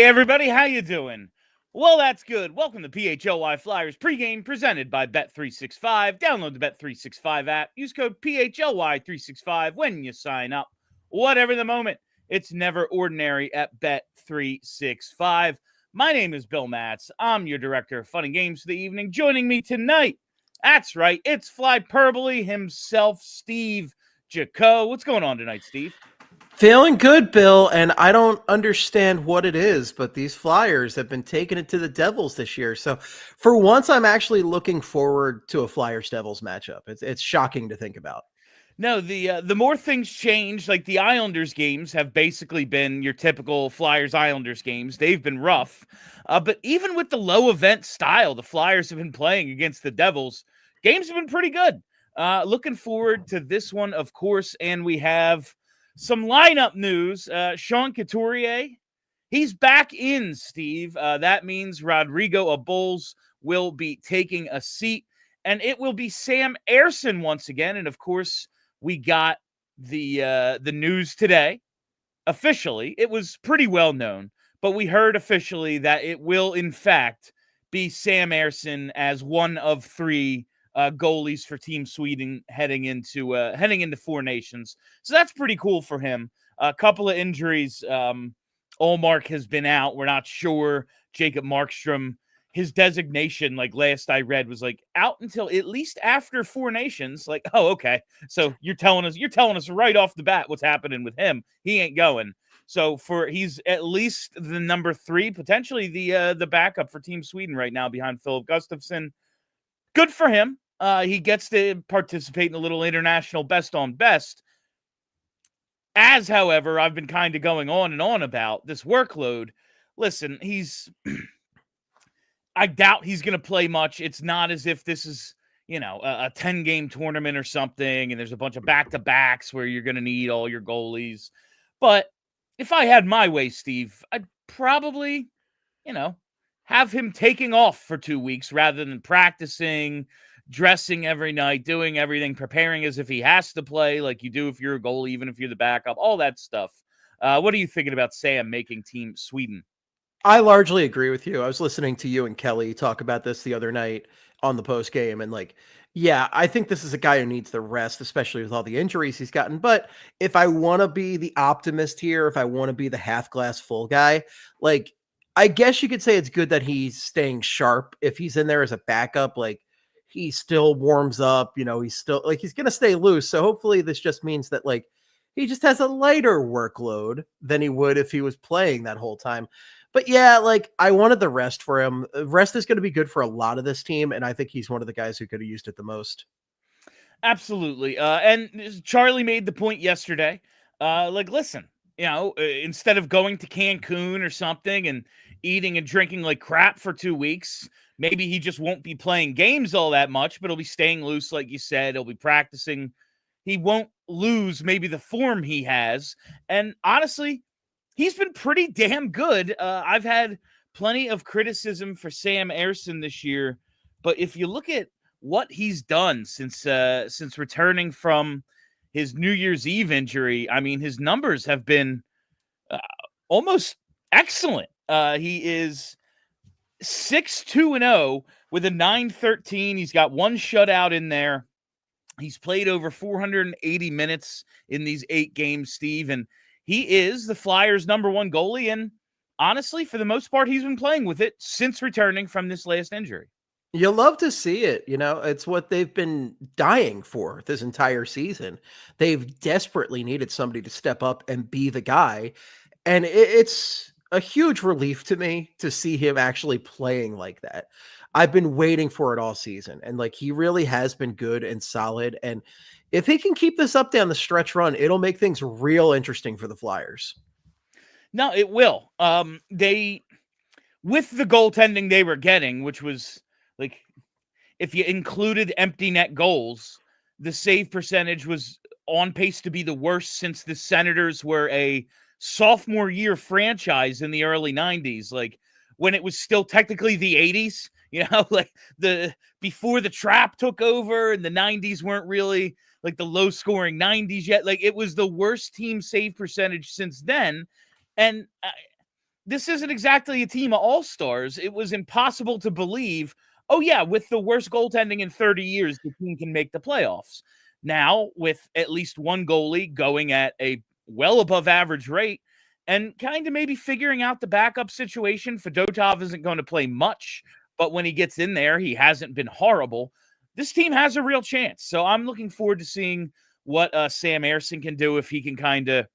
everybody, how you doing? Well, that's good. Welcome to PHLY Flyers Pregame, presented by Bet365. Download the Bet365 app. Use code PHLY365 when you sign up. Whatever the moment, it's never ordinary at Bet365. My name is Bill Matz. I'm your director of fun and games for the evening. Joining me tonight, that's right, it's Flyperbole himself, Steve Jaco. What's going on tonight, Steve? Feeling good, Bill, and I don't understand what it is, but these Flyers have been taking it to the Devils this year. So for once, I'm actually looking forward to a Flyers-Devils matchup. It's shocking to think about. No, the more things change, like the Islanders games have basically been your typical Flyers-Islanders games. They've been rough. But even with the low event style the Flyers have been playing against the Devils, games have been pretty good. Looking forward to this one, of course, and we have some lineup news. Sean Couturier, he's back in, Steve. That means Rodrigo Abols will be taking a seat, and it will be Sam Ersson once again. And, of course, we got the news today. Officially, it was pretty well known, but we heard officially that it will, in fact, be Sam Ersson as one of three goalies for Team Sweden heading into Four Nations. So that's pretty cool for him. A couple of injuries. Ullmark has been out. We're not sure. Jacob Markstrom, his designation, like last I read, was like out until at least after Four Nations. Like, oh, okay. So you're telling us right off the bat what's happening with him. He ain't going. So he's at least the number 3, potentially the backup for Team Sweden right now behind Philip Gustafsson. Good for him. He gets to participate in a little international best on best. As, however, I've been kind of going on and on about this workload. Listen, I doubt he's going to play much. It's not as if this is, a 10-game tournament or something, and there's a bunch of back-to-backs where you're going to need all your goalies. But if I had my way, Steve, I'd probably, have him taking off for 2 weeks rather than practicing, dressing every night, doing everything, preparing as if he has to play like you do if you're a goalie, even if you're the backup, all that stuff. What are you thinking about Sam making Team Sweden? I largely agree with you. I was listening to you and Kelly talk about this the other night on the post game, and yeah, I think this is a guy who needs the rest, especially with all the injuries he's gotten. But if I want to be the optimist here, if I want to be the half glass full guy, I guess you could say it's good that he's staying sharp. If he's in there as a backup, he still warms up, he's still he's going to stay loose. So hopefully this just means that he just has a lighter workload than he would if he was playing that whole time. But yeah, I wanted the rest for him. Rest is going to be good for a lot of this team, and I think he's one of the guys who could have used it the most. Absolutely. And Charlie made the point yesterday. Listen, instead of going to Cancun or something and eating and drinking like crap for 2 weeks, maybe he just won't be playing games all that much, but he'll be staying loose, like you said. He'll be practicing. He won't lose maybe the form he has. And honestly, he's been pretty damn good. I've had plenty of criticism for Sam Ersson this year, but if you look at what he's done since returning from his New Year's Eve injury, I mean, his numbers have been almost excellent. He is 6-2-0 with a .913. He's got one shutout in there. He's played over 480 minutes in these 8 games, Steve, and he is the Flyers' number 1 goalie, and honestly, for the most part, he's been playing with it since returning from this last injury. You love to see it. It's what they've been dying for this entire season. They've desperately needed somebody to step up and be the guy, and it's a huge relief to me to see him actually playing like that. I've been waiting for it all season, and he really has been good and solid, and if he can keep this up down the stretch run, it'll make things real interesting for the Flyers. No, it will. They, with the goaltending they were getting, which was if you included empty net goals, the save percentage was on pace to be the worst since the Senators were a sophomore year franchise in the early 90s. When it was still technically the 80s, before the trap took over, and the 90s weren't really the low scoring 90s yet. It was the worst team save percentage since then. And this isn't exactly a team of all-stars. It was impossible to believe, oh yeah, with the worst goaltending in 30 years, the team can make the playoffs. Now, with at least one goalie going at a well above average rate and kind of maybe figuring out the backup situation, Fedotov isn't going to play much, but when he gets in there, he hasn't been horrible. This team has a real chance. So I'm looking forward to seeing what Sam Ersson can do if he can kind of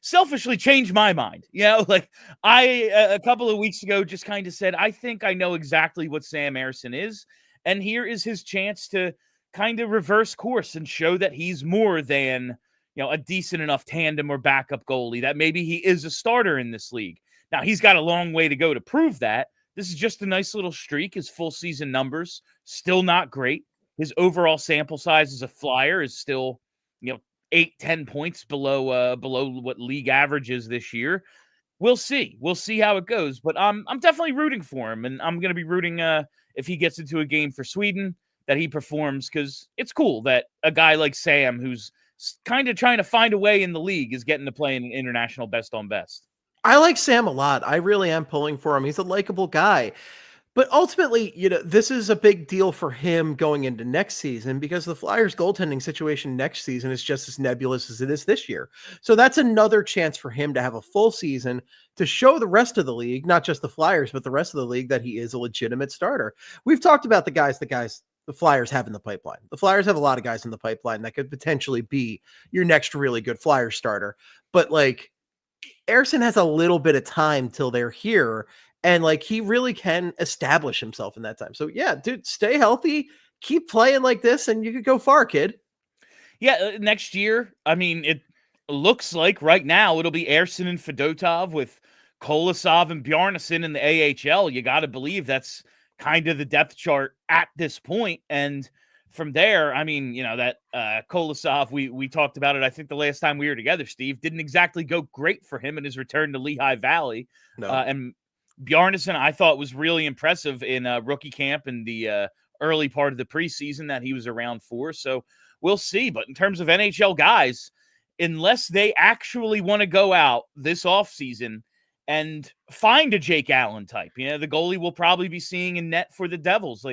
selfishly change my mind. Like I, a couple of weeks ago, just kind of said, I think I know exactly what Sam Ersson is. And here is his chance to kind of reverse course and show that he's more than, a decent enough tandem or backup goalie, that maybe he is a starter in this league. Now, he's got a long way to go to prove that. This is just a nice little streak. His full season numbers, still not great. His overall sample size as a Flyer is still, 8-10 points below what league average is this year. We'll see. We'll see how it goes. But I'm definitely rooting for him, and I'm going to be rooting if he gets into a game for Sweden that he performs, because it's cool that a guy like Sam, who's kind of trying to find a way in the league, is getting to play in international best on best. I like Sam a lot. I really am pulling for him. He's a likable guy. But ultimately, this is a big deal for him going into next season, because the Flyers goaltending situation next season is just as nebulous as it is this year. So that's another chance for him to have a full season to show the rest of the league, not just the Flyers, but the rest of the league, that he is a legitimate starter. We've talked about the Flyers have in the pipeline. The Flyers have a lot of guys in the pipeline that could potentially be your next really good Flyers starter. But Ersson has a little bit of time till they're here. And he really can establish himself in that time. So yeah, dude, stay healthy, keep playing like this, and you could go far, kid. Yeah, next year, I mean, it looks like right now it'll be Ersson and Fedotov with Kolosov and Bjarnason in the AHL. You got to believe that's kind of the depth chart at this point. And from there, I mean, that Kolosov, we talked about it, I think the last time we were together, Steve, didn't exactly go great for him in his return to Lehigh Valley. No. And Bjarnason, I thought, was really impressive in rookie camp and the early part of the preseason that he was around for. So we'll see. But in terms of NHL guys, unless they actually want to go out this offseason and find a Jake Allen type, the goalie we'll probably be seeing in net for the Devils.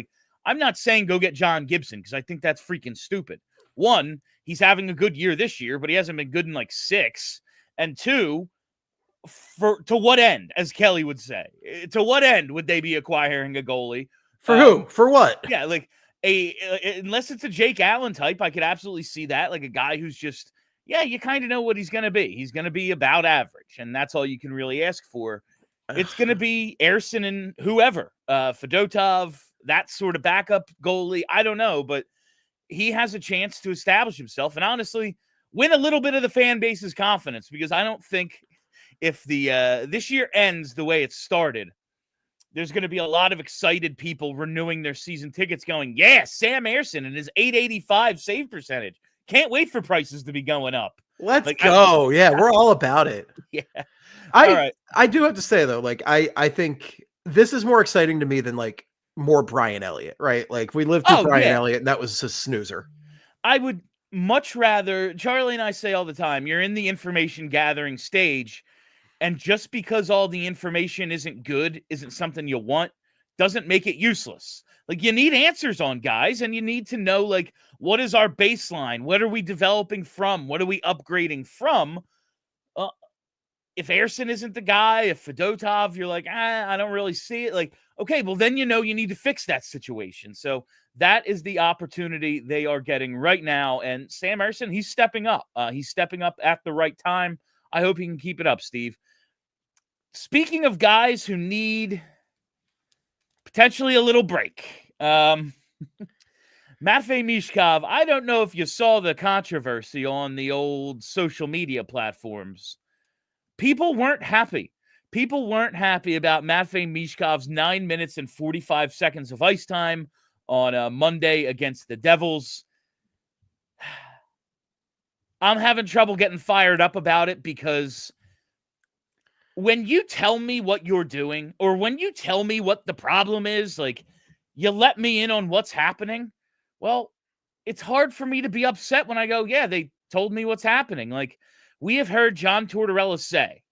I'm not saying go get John Gibson, because I think that's freaking stupid. One, he's having a good year this year, but he hasn't been good in 6. And two, to what end, as Kelly would say? To what end would they be acquiring a goalie? For who? For what? Yeah, unless it's a Jake Allen type, I could absolutely see that. Like a guy who's just, you kind of know what he's going to be. He's going to be about average, and that's all you can really ask for. It's going to be Ersson and whoever, Fedotov, that sort of backup goalie. I don't know, but he has a chance to establish himself and honestly win a little bit of the fan base's confidence, because I don't think if the this year ends the way it started, there's going to be a lot of excited people renewing their season tickets going, yeah, Sam Ersson and his .885 save percentage. Can't wait for prices to be going up. Let's go. We're all about it. Yeah. I do have to say, though, I think this is more exciting to me than more Brian Elliott, right? We lived through Brian Elliott, and that was a snoozer. I would much rather, Charlie and I say all the time, you're in the information gathering stage, and just because all the information isn't good, isn't something you want, doesn't make it useless. You need answers on guys, and you need to know, what is our baseline? What are we developing from? What are we upgrading from? If Ersson isn't the guy, if Fedotov, you're I don't really see it. Okay, well, then you need to fix that situation. So that is the opportunity they are getting right now. And Sam Ersson, he's stepping up. He's stepping up at the right time. I hope he can keep it up, Steve. Speaking of guys who need potentially a little break, Matvei Michkov, I don't know if you saw the controversy on the old social media platforms. People weren't happy. People weren't happy about Matvei Michkov's 9 minutes and 45 seconds of ice time on Monday against the Devils. I'm having trouble getting fired up about it, because when you tell me what you're doing, or when you tell me what the problem is, you let me in on what's happening, well, it's hard for me to be upset when I go, yeah, they told me what's happening. We have heard John Tortorella say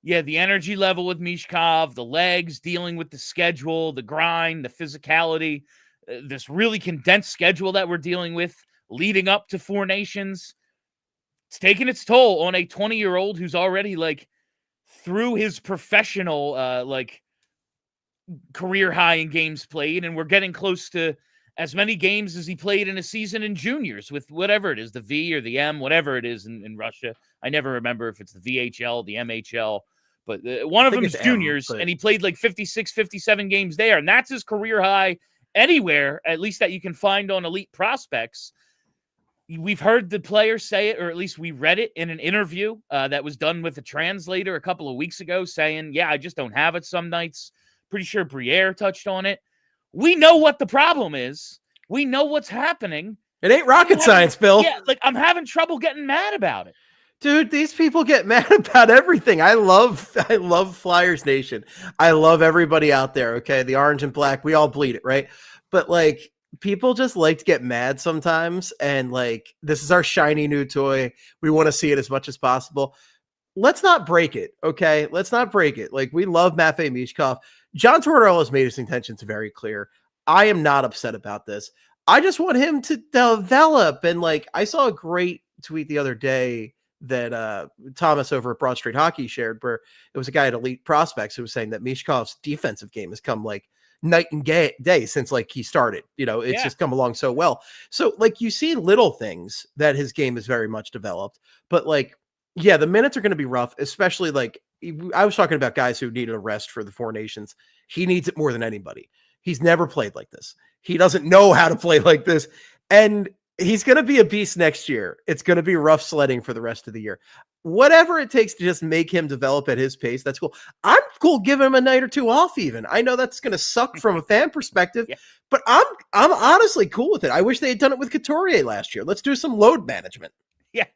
Yeah, the energy level with Michkov, the legs, dealing with the schedule, the grind, the physicality, this really condensed schedule that we're dealing with leading up to Four Nations. It's taking its toll on a 20-year-old who's already like through his professional career high in games played, and we're getting close to as many games as he played in a season in juniors with whatever it is, the V or the M, whatever it is in Russia. I never remember if it's the VHL, the MHL, but one of them is juniors, and he played like 56, 57 games there, and that's his career high anywhere, at least that you can find on Elite Prospects. We've heard the player say it, or at least we read it in an interview that was done with a translator a couple of weeks ago saying, yeah, I just don't have it some nights. Pretty sure Briere touched on it. We know what the problem is. We know what's happening. It ain't rocket science, Bill. Yeah, like I'm having trouble getting mad about it. Dude, these people get mad about everything. I love Flyers Nation. I love everybody out there, okay? The orange and black, we all bleed it, right? But like, people just like to get mad sometimes, and like, this is our shiny new toy. We want to see it as much as possible. Let's not break it, okay? Let's not break it. Like, we love Matvei Michkov. John Tortorella has made his intentions very clear. I am not upset about this. I just want him to develop. And like, I saw a great tweet the other day that Thomas over at Broad Street Hockey shared, where it was a guy at Elite Prospects who was saying that Mishkov's defensive game has come like night and day since like he started. You know, it's just come along so well. So like, you see little things that his game is very much developed, but like, yeah, the minutes are going to be rough, especially like I was talking about guys who needed a rest for the Four Nations. He needs it more than anybody. He's never played like this. He doesn't know how to play like this. And he's going to be a beast next year. It's going to be rough sledding for the rest of the year. Whatever it takes to just make him develop at his pace, that's cool. I'm cool giving him a night or two off even. I know that's going to suck from a fan perspective, but I'm honestly cool with it. I wish they had done it with Couturier last year. Let's do some load management. Yeah,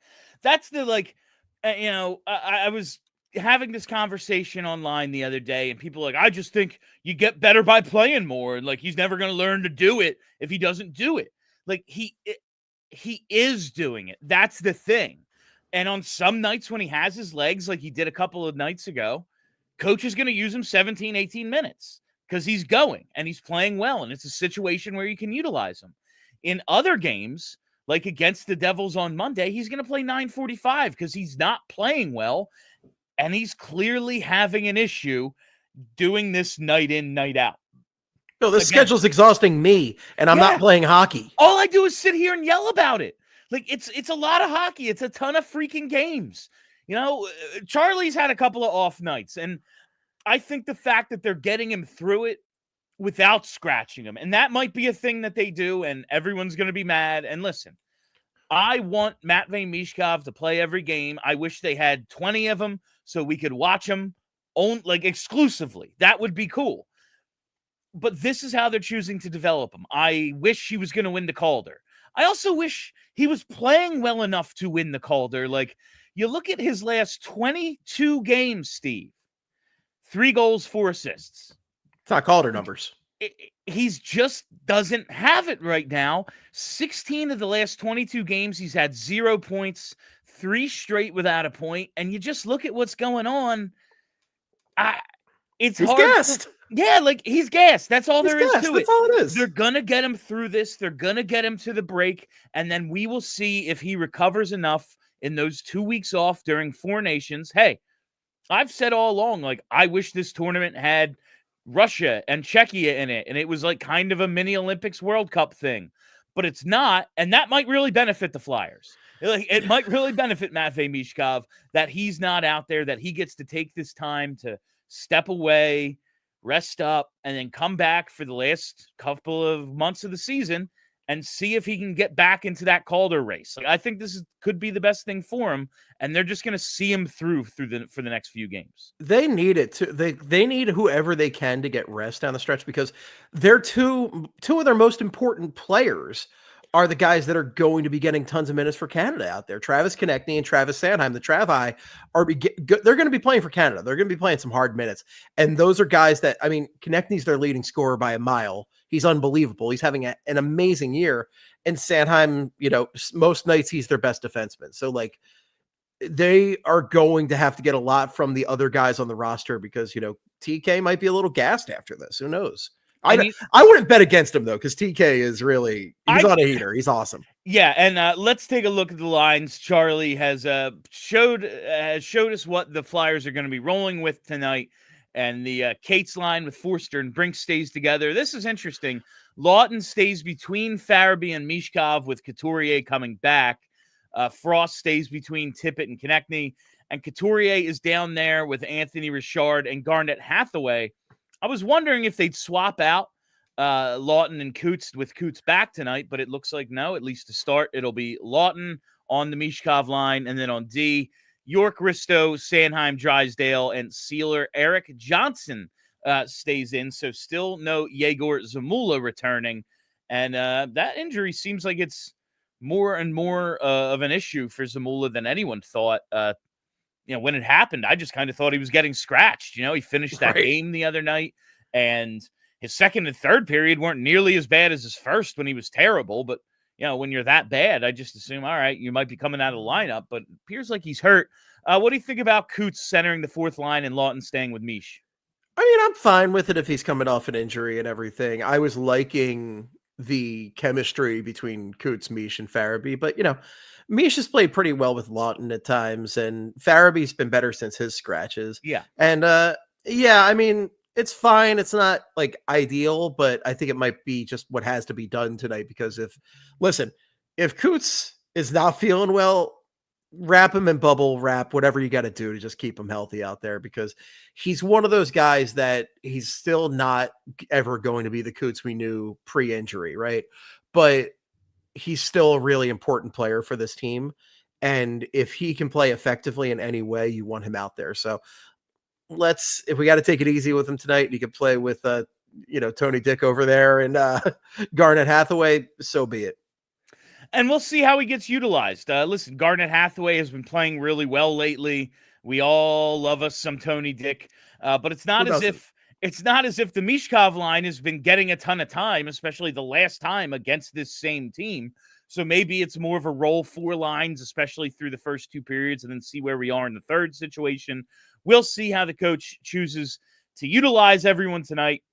that's the like, I was having this conversation online the other day, and people are like, I just think you get better by playing more, and like he's never going to learn to do it if he doesn't do it. Like he is doing it. That's the thing. And on some nights when he has his legs, like he did a couple of nights ago, coach is going to use him 17, 18 minutes because he's going and he's playing well, and it's a situation where you can utilize him. In other games, like against the Devils on Monday, he's going to play 9:45 because he's not playing well, and he's clearly having an issue doing this night in, night out. No, the schedule's exhausting me, and I'm not playing hockey. All I do is sit here and yell about it. Like, it's a lot of hockey. It's a ton of freaking games. You know, Charlie's had a couple of off nights, and I think the fact that they're getting him through it without scratching him, and that might be a thing that they do, and everyone's going to be mad. And listen, I want Matvei Michkov to play every game. I wish they had 20 of them so we could watch them exclusively. That would be cool. But this is how they're choosing to develop him. I wish he was going to win the Calder. I also wish he was playing well enough to win the Calder. Like, you look at his last 22 games, Steve. 3 goals, 4 assists. It's not Calder numbers. He's just doesn't have it right now. 16 of the last 22 games, he's had 0 points, 3 straight without a point. And you just look at what's going on. He's hard. Gassed. Yeah, like he's gassed. That's all there is to it. That's all it is. They're going to get him through this. They're going to get him to the break. And then we will see if he recovers enough in those 2 weeks off during Four Nations. Hey, I've said all along, like, I wish this tournament had Russia and Czechia in it, and it was like kind of a mini Olympics World Cup thing, but it's not, and that might really benefit the Flyers. It might really benefit Matvei Michkov that he's not out there, that he gets to take this time to step away, rest up, and then come back for the last couple of months of the season and see if he can get back into that Calder race. Like, I think this could be the best thing for him, and they're just going to see him for the next few games. They need it to. They need whoever they can to get rest down the stretch, because they're two of their most important players are the guys that are going to be getting tons of minutes for Canada out there. Travis Konecny and Travis Sanheim, the Travi, they're going to be playing for Canada. They're going to be playing some hard minutes. And those are guys that, I mean, Konecny's their leading scorer by a mile. He's unbelievable. He's having an amazing year. And Sanheim, you know, most nights he's their best defenseman. So like, they are going to have to get a lot from the other guys on the roster because, TK might be a little gassed after this. Who knows? And I wouldn't bet against him, though, because TK is really – he's on a heater. He's awesome. Yeah, and let's take a look at the lines. Charlie has showed us what the Flyers are going to be rolling with tonight. And the Cates line with Forster and Brink stays together. This is interesting. Lawton stays between Farabee and Michkov with Couturier coming back. Frost stays between Tippett and Konecny. And Couturier is down there with Anthony Richard and Garnet Hathaway. I was wondering if they'd swap out Lawton and Coots with Coots back tonight, but it looks like no, at least to start. It'll be Lawton on the Michkov line, and then on D, York, Risto, Sanheim, Drysdale, and Sealer. Eric Johnson stays in, so still no Yegor Zamula returning. And that injury seems like it's more and more of an issue for Zamula than anyone thought. When it happened, I just kind of thought he was getting scratched. He finished that game the other night, and his second and third period weren't nearly as bad as his first when he was terrible. But, when you're that bad, I just assume, all right, you might be coming out of the lineup, but it appears like he's hurt. What do you think about Coots centering the fourth line and Lawton staying with Mish? I mean, I'm fine with it if he's coming off an injury and everything. I was liking the chemistry between Coots, Mish, and Farabee, but, Mish has played pretty well with Lawton at times, and Farabee's been better since his scratches. Yeah. And, I mean, it's fine. It's not like ideal, but I think it might be just what has to be done tonight because if Coots is not feeling well, wrap him in bubble wrap, whatever you got to do to just keep him healthy out there because he's one of those guys that he's still not ever going to be the Coots we knew pre-injury, right? But he's still a really important player for this team. And if he can play effectively in any way, you want him out there. So if we got to take it easy with him tonight, you can play with, Tony Dick over there and Garnet Hathaway, so be it. And we'll see how he gets utilized. Listen, Garnet Hathaway has been playing really well lately. We all love us some Tony Dick, but it's not as if the Michkov line has been getting a ton of time, especially the last time against this same team. So maybe it's more of a roll four lines, especially through the first two periods, and then see where we are in the third situation. We'll see how the coach chooses to utilize everyone tonight.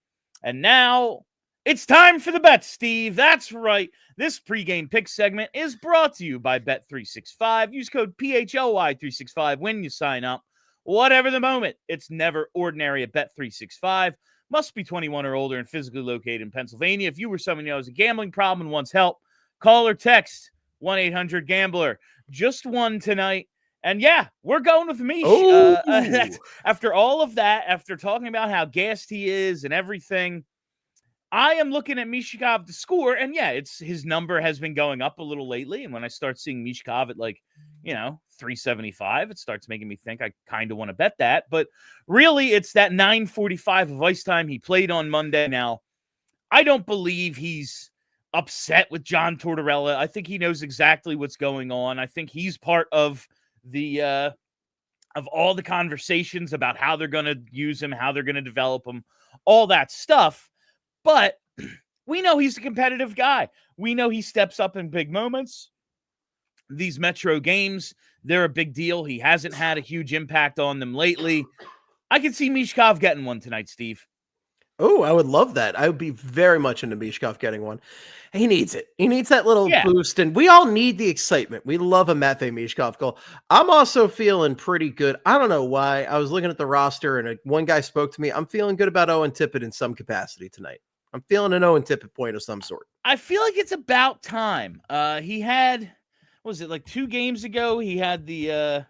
And now it's time for the bets, Steve. That's right. This pregame pick segment is brought to you by Bet365. Use code PHLY365 when you sign up. Whatever the moment, it's never ordinary at Bet365. Must be 21 or older and physically located in Pennsylvania. If you or someone you know has a gambling problem and wants help, call or text 1-800-GAMBLER. Just one tonight. And yeah, we're going with Mish. After all of that, after talking about how gassed he is and everything, I am looking at Michkov to score. And yeah, his number has been going up a little lately. And when I start seeing Michkov at 375, it starts making me think I kind of want to bet that. But really, it's that 9:45 of ice time he played on Monday. Now, I don't believe he's upset with John Tortorella. I think he knows exactly what's going on. I think he's part of all the conversations about how they're going to use him, how they're going to develop him, all that stuff. But we know he's a competitive guy. We know he steps up in big moments. These Metro games, they're a big deal. He hasn't had a huge impact on them lately. I can see Michkov getting one tonight, Steve. Oh, I would love that. I would be very much into Michkov getting one. He needs it. He needs that little boost, and we all need the excitement. We love a Matvei Michkov goal. I'm also feeling pretty good. I don't know why. I was looking at the roster, and one guy spoke to me. I'm feeling good about Owen Tippett in some capacity tonight. I'm feeling an Owen Tippett point of some sort. I feel like it's about time. He had, what was it, like 2 games ago? He had the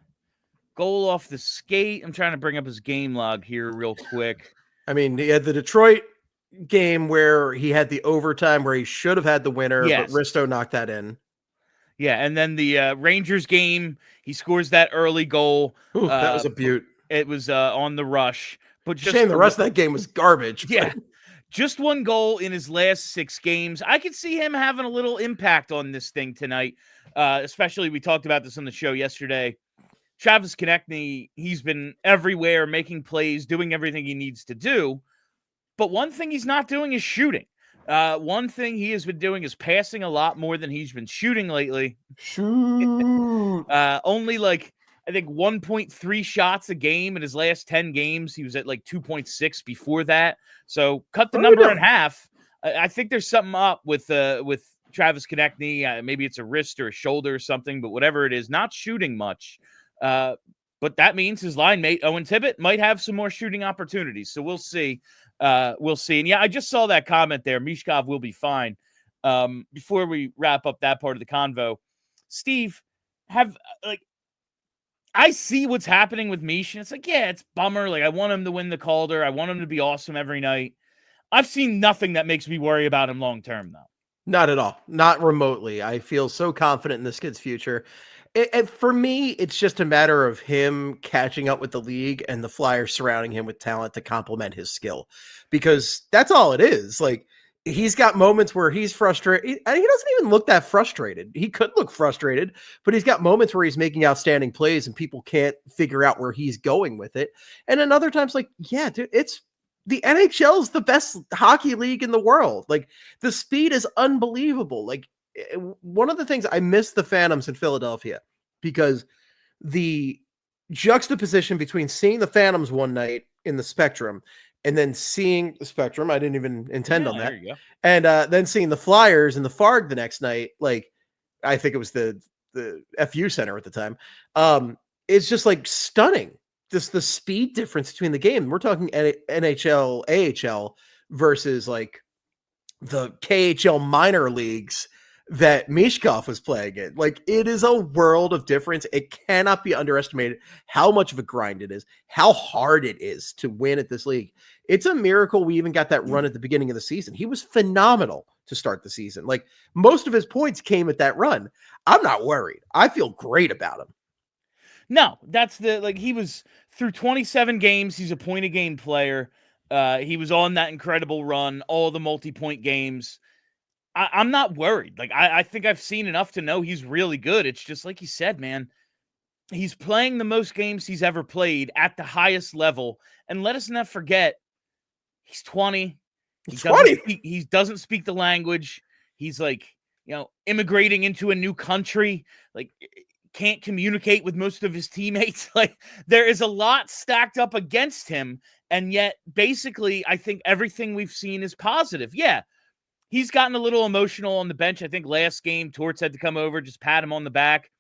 goal off the skate. I'm trying to bring up his game log here real quick. I mean, he had the Detroit game where he had the overtime where he should have had the winner, but Risto knocked that in. Yeah, and then the Rangers game, he scores that early goal. Ooh, that was a beaut. It was on the rush. But just shame the rest of that game was garbage. Yeah, just 1 goal in his last 6 games. I could see him having a little impact on this thing tonight, especially we talked about this on the show yesterday. Travis Konecny, he's been everywhere, making plays, doing everything he needs to do. But one thing he's not doing is shooting. One thing he has been doing is passing a lot more than he's been shooting lately. Shoot. Only I think 1.3 shots a game in his last 10 games. He was at like 2.6 before that. So cut the number in half. I think there's something up with Travis Konecny. Maybe it's a wrist or a shoulder or something, but whatever it is, not shooting much. But that means his line mate, Owen Tippett, might have some more shooting opportunities. So we'll see. We'll see. And yeah, I just saw that comment there. Michkov will be fine. Before we wrap up that part of the convo, Steve, I see what's happening with Mish, and it's like, yeah, it's bummer. Like, I want him to win the Calder. I want him to be awesome every night. I've seen nothing that makes me worry about him long term, though. Not at all. Not remotely. I feel so confident in this kid's future. For me, it's just a matter of him catching up with the league and the Flyers surrounding him with talent to complement his skill, because that's all it is. Like, he's got moments where he's frustrated. He doesn't even look that frustrated. He could look frustrated, but he's got moments where he's making outstanding plays and people can't figure out where he's going with it. And then other times, like, yeah, dude, it's the NHL is the best hockey league in the world. Like, the speed is unbelievable. Like, one of the things I miss the Phantoms in Philadelphia, because the juxtaposition between seeing the Phantoms one night in the Spectrum and then seeing the Spectrum, I didn't even intend on that. There you go. And then seeing the Flyers in the Farg the next night, like, I think it was the FU Center at the time. It's just like stunning. Just the speed difference between the game. We're talking NHL, AHL versus like the KHL minor leagues that Michkov was playing in. Like, it is a world of difference. It cannot be underestimated how much of a grind it is, how hard it is to win at this league. It's a miracle we even got that run at the beginning of the season. He was phenomenal to start the season. Like, most of his points came at that run. I'm not worried. I feel great about him. No, that's he was through 27 games. He's a point a game player. He was on that incredible run, all the multi-point games. I'm not worried. Like, I think I've seen enough to know he's really good. It's just like you said, man, he's playing the most games he's ever played at the highest level. And let us not forget, he's 20. He doesn't speak the language. He's like, immigrating into a new country, like, can't communicate with most of his teammates. Like, there is a lot stacked up against him. And yet, basically, I think everything we've seen is positive. Yeah. He's gotten a little emotional on the bench. I think last game, Torts had to come over, just pat him on the back.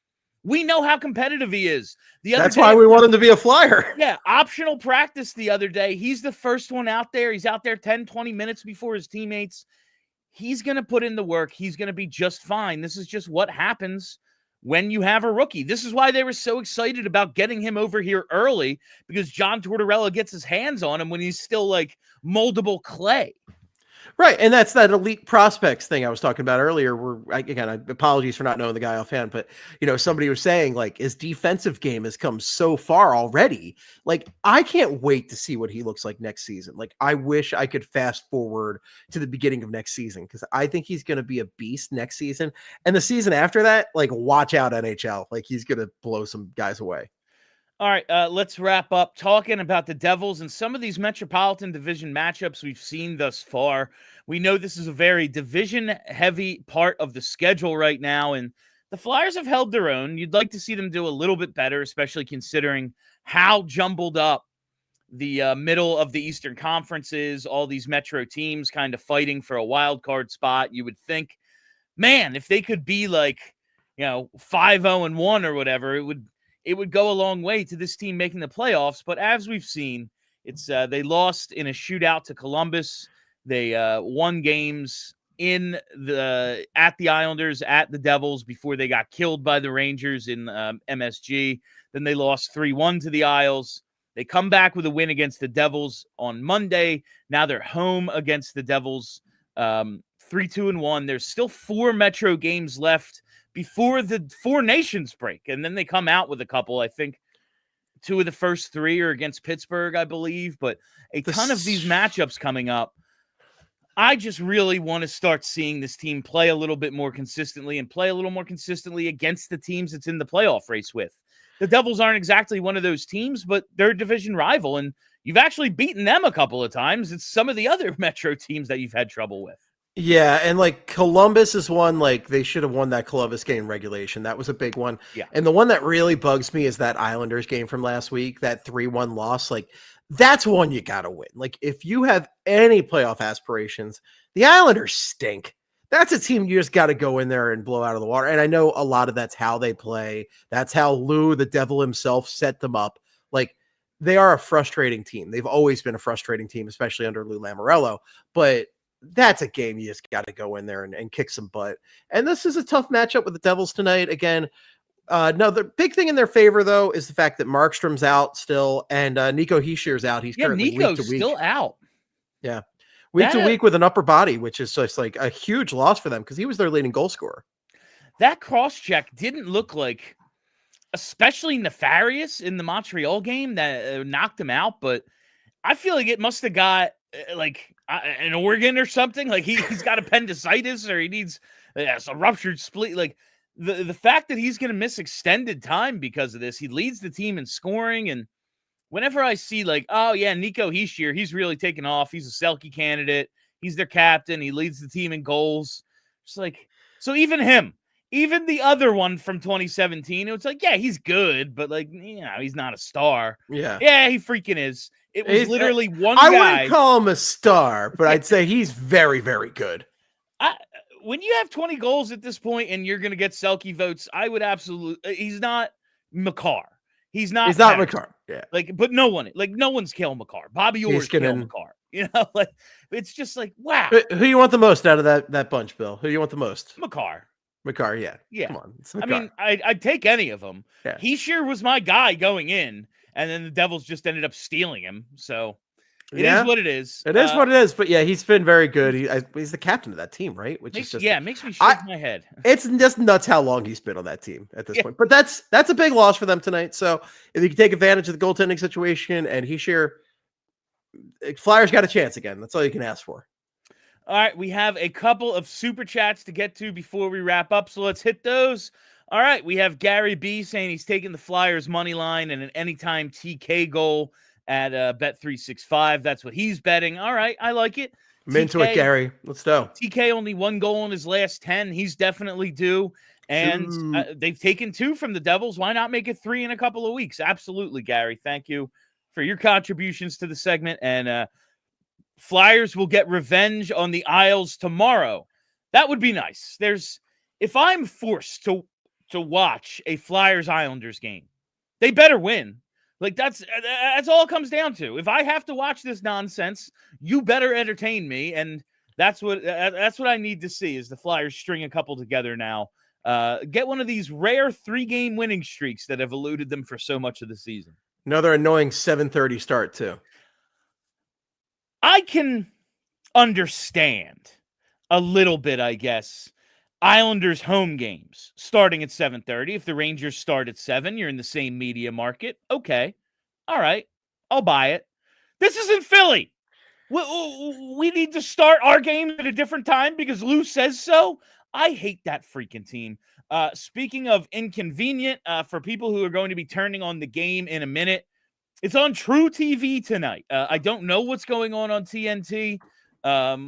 We know how competitive he is. That's why we want him to be a Flyer. Yeah, optional practice the other day. He's the first one out there. He's out there 10, 20 minutes before his teammates. He's going to put in the work. He's going to be just fine. This is just what happens when you have a rookie. This is why they were so excited about getting him over here early, because John Tortorella gets his hands on him when he's still like moldable clay. Right, and that's that elite prospects thing I was talking about earlier. Apologies for not knowing the guy offhand, but somebody was saying, like, his defensive game has come so far already. Like, I can't wait to see what he looks like next season. Like, I wish I could fast forward to the beginning of next season, because I think he's going to be a beast next season. And the season after that, like, watch out, NHL. Like, he's going to blow some guys away. All right, let's wrap up talking about the Devils and some of these Metropolitan Division matchups we've seen thus far. We know this is a very division-heavy part of the schedule right now, and the Flyers have held their own. You'd like to see them do a little bit better, especially considering how jumbled up the middle of the Eastern Conference is. All these Metro teams kind of fighting for a wild card spot. You would think, man, if they could be like, 5-0-1 or whatever, it would go a long way to this team making the playoffs. But as we've seen, it's they lost in a shootout to Columbus. They won games at the Islanders, at the Devils, before they got killed by the Rangers in MSG. Then they lost 3-1 to the Isles. They come back with a win against the Devils on Monday. Now they're home against the Devils, 3-2-1. There's still 4 Metro games left before the 4 Nations break. And then they come out with a couple. I think 2 of the first 3 are against Pittsburgh, I believe. But a ton of these matchups coming up. I just really want to start seeing this team play a little bit more consistently and play a little more consistently against the teams it's in the playoff race with. The Devils aren't exactly one of those teams, but they're a division rival, and you've actually beaten them a couple of times. It's some of the other Metro teams that you've had trouble with. Yeah, and like Columbus is one, like they should have won that Columbus game regulation. That was a big one. Yeah. And the one that really bugs me is that Islanders game from last week, that 3-1 loss. Like that's one you got to win. Like if you have any playoff aspirations, the Islanders stink. That's a team you just got to go in there and blow out of the water. And I know a lot of that's how they play. That's how Lou, the devil himself, set them up. Like they are a frustrating team. They've always been a frustrating team, especially under Lou Lamoriello. But that's a game you just got to go in there and kick some butt. And this is a tough matchup with the Devils tonight. Again, no, the big thing in their favor, though, is the fact that Markstrom's out still and Nico Hischier's out. He's currently Nico's week to week. Still out. Yeah. Week to week with an upper body, which is just like a huge loss for them because he was their leading goal scorer. That cross check didn't look like especially nefarious in the Montreal game that knocked him out, but I feel like it must have got like an organ or something. Like he's got appendicitis or he needs a ruptured spleen. Like the fact that he's going to miss extended time because of this, he leads the team in scoring. And whenever I see like, oh yeah, Nico Hischier, he's really taken off. He's a Selke candidate. He's their captain. He leads the team in goals. It's like, so even him, even the other one from 2017, it's like, yeah, he's good, but like, you know, he's not a star. Yeah, he freaking is. It was literally one guy. I wouldn't call him a star, but I'd say he's very, very good. When you have 20 goals at this point and you're going to get Selke votes, I would absolutely. He's not Makar. He's not Makar. Yeah. Like, but no one's Cale Makar. Bobby Orr's Cale Makar. You know, like it's just like, wow. Who do you want the most out of that bunch, Bill? Who do you want the most? Makar, yeah. Yeah. Come on. I mean, I'd take any of them. Yeah. He sure was my guy going in, and then the Devils just ended up stealing him. So it is what it is. It is what it is. But yeah, he's been very good. He's the captain of that team, right? Which is just makes me shake my head. It's just nuts how long he's been on that team at this point. But that's a big loss for them tonight. So if you can take advantage of the goaltending situation and Flyers got a chance again. That's all you can ask for. All right, we have a couple of super chats to get to before we wrap up, so let's hit those. All right, we have Gary B saying he's taking the Flyers money line and an anytime TK goal at Bet365. That's what he's betting. All right, I like it. I'm into it, Gary. Let's go. TK only 1 goal in his last 10. He's definitely due. And they've taken 2 from the Devils. Why not make it 3 in a couple of weeks? Absolutely, Gary. Thank you for your contributions to the segment. And Flyers will get revenge on the Isles tomorrow. That would be nice. If I'm forced to watch a Flyers Islanders game, they better win. Like that's all it comes down to. If I have to watch this nonsense, you better entertain me, and that's what I need to see is the Flyers string a couple together now. Get one of these rare 3-game winning streaks that have eluded them for so much of the season. Another annoying 7:30 start too. I can understand a little bit, I guess, Islanders home games starting at 7:30. If the Rangers start at 7, you're in the same media market. Okay. All right. I'll buy it. This is in Philly. We need to start our games at a different time because Lou says so. I hate that freaking team. Speaking of inconvenient, for people who are going to be turning on the game in a minute, it's on True TV tonight. I don't know what's going on TNT.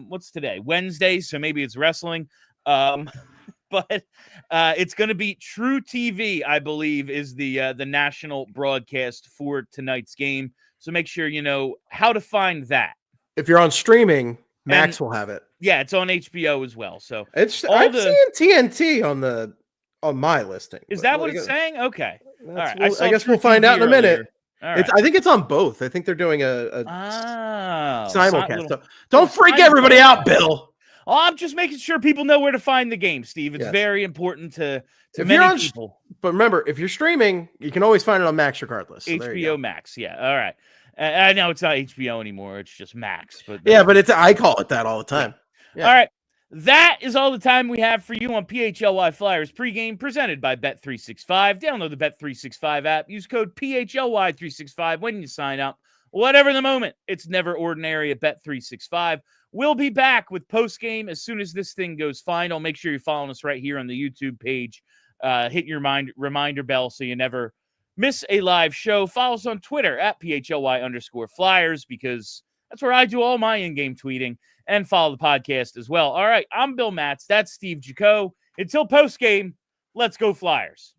What's today? Wednesday, so maybe it's wrestling. But it's going to be True TV, I believe, is the national broadcast for tonight's game. So make sure you know how to find that. If you're on streaming, Max will have it. Yeah, it's on HBO as well. So I'm seeing TNT on my listing. Is that what it's saying? Okay. All right. I guess we'll find out in a minute. Right. I think it's on both. I think they're doing a simulcast. So don't freak everybody out, Bill. Oh, I'm just making sure people know where to find the game, Steve. It's very important to many people. But remember, if you're streaming, you can always find it on Max regardless. So HBO Max, yeah. All right. I know it's not HBO anymore. It's just Max. But but I call it that all the time. Yeah. All right. That is all the time we have for you on PHLY Flyers Pregame, presented by Bet365. Download the Bet365 app. Use code PHLY365 when you sign up. Whatever the moment, it's never ordinary at Bet365. We'll be back with postgame as soon as this thing goes final. Make sure you're following us right here on the YouTube page. Hit your reminder bell so you never miss a live show. Follow us on Twitter at PHLY_Flyers because That's where I do all my in-game tweeting, and follow the podcast as well. All right, I'm Bill Matz. That's Steve Jaco. Until post-game, let's go Flyers.